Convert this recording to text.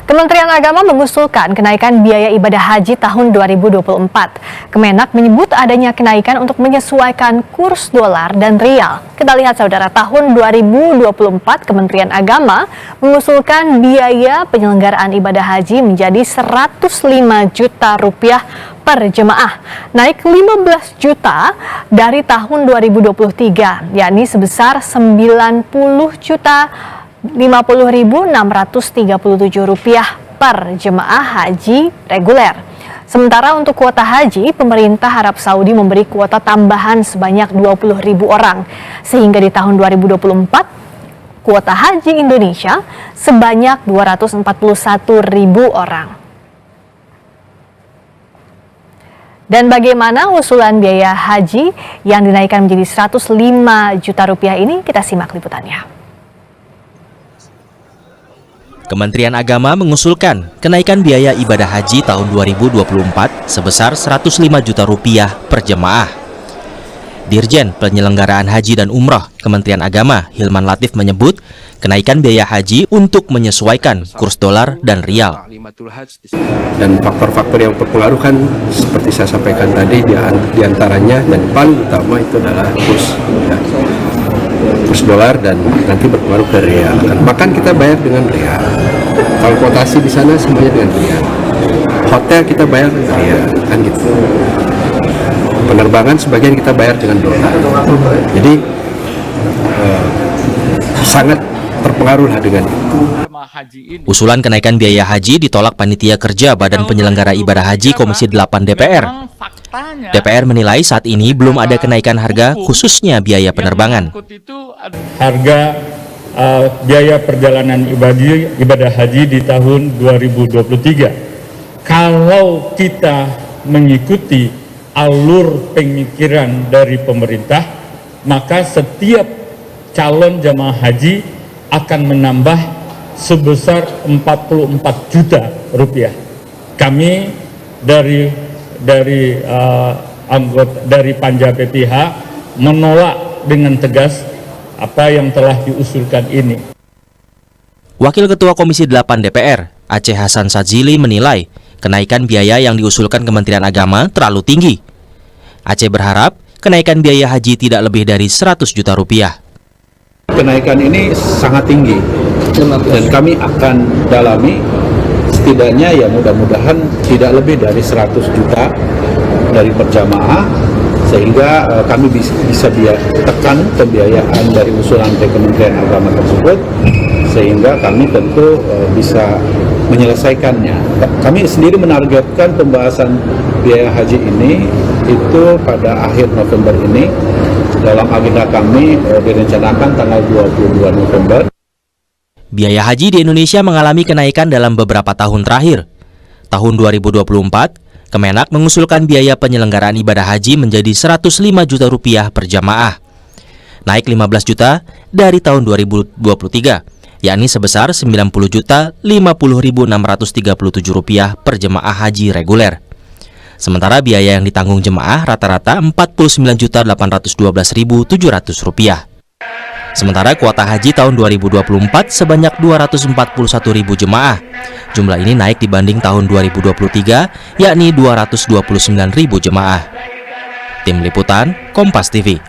Kementerian Agama mengusulkan kenaikan biaya ibadah haji tahun 2024. Kemenak menyebut adanya kenaikan untuk menyesuaikan kurs dolar dan rial. Kita lihat saudara, tahun 2024 Kementerian Agama mengusulkan biaya penyelenggaraan ibadah haji menjadi 105 juta rupiah per jemaah, naik 15 juta dari tahun 2023, yakni sebesar 90 juta 50.637 rupiah per jemaah haji reguler. Sementara untuk kuota haji, pemerintah Arab Saudi memberi kuota tambahan sebanyak 20.000 orang, sehingga di tahun 2024 kuota haji Indonesia sebanyak 241.000 orang. Dan bagaimana usulan biaya haji yang dinaikkan menjadi 105 juta rupiah ini? Kita simak liputannya. Kementerian Agama mengusulkan kenaikan biaya ibadah haji tahun 2024 sebesar 105 juta rupiah per jemaah. Dirjen Penyelenggaraan Haji dan Umroh Kementerian Agama Hilman Latif menyebut kenaikan biaya haji untuk menyesuaikan kurs dolar dan rial. Dan faktor-faktor yang berpengaruh kan seperti saya sampaikan tadi, diantaranya dan paling utama itu adalah kurs dolar dan nanti berpengaruh ke rial. Makan kita bayar dengan rial, transportasi di sana semuanya dengan rial, hotel kita bayar dengan rial, kan gitu. Penerbangan sebagian kita bayar dengan dolar. Jadi sangat terpengaruh lah dengan itu. Usulan kenaikan biaya haji ditolak Panitia Kerja Badan Penyelenggara Ibadah Haji Komisi 8 DPR. DPR menilai saat ini belum ada kenaikan harga khususnya biaya penerbangan. Harga biaya perjalanan ibadah haji di tahun 2023. Kalau kita mengikuti alur pemikiran dari pemerintah, maka setiap calon jamaah haji akan menambah sebesar 44 juta rupiah. Kami dari anggota dari Panja PPH menolak dengan tegas apa yang telah diusulkan ini. Wakil Ketua Komisi 8 DPR, Aceh Hasan Sadzili menilai kenaikan biaya yang diusulkan Kementerian Agama terlalu tinggi. Aceh berharap kenaikan biaya haji tidak lebih dari 100 juta rupiah. Kenaikan ini sangat tinggi dan kami akan dalami, setidaknya ya mudah-mudahan tidak lebih dari 100 juta dari perjamaah, sehingga kami bisa tekan pembiayaan dari usulan Kementerian Agama tersebut, sehingga kami tentu bisa menyelesaikannya. Kami sendiri menargetkan pembahasan biaya haji ini itu pada akhir November ini. Dalam agenda kami direncanakan tanggal 22 November. Biaya haji di Indonesia mengalami kenaikan dalam beberapa tahun terakhir. Tahun 2024, Kemenak mengusulkan biaya penyelenggaraan ibadah haji menjadi 105 juta rupiah per jamaah, naik 15 juta dari tahun 2023, yakni sebesar 90 juta 50.637 rupiah per jemaah haji reguler. Sementara biaya yang ditanggung jemaah rata-rata 49.812.700 rupiah. Sementara kuota haji tahun 2024 sebanyak 241.000 jemaah. Jumlah ini naik dibanding tahun 2023, yakni 229.000 jemaah. Tim Liputan, Kompas TV.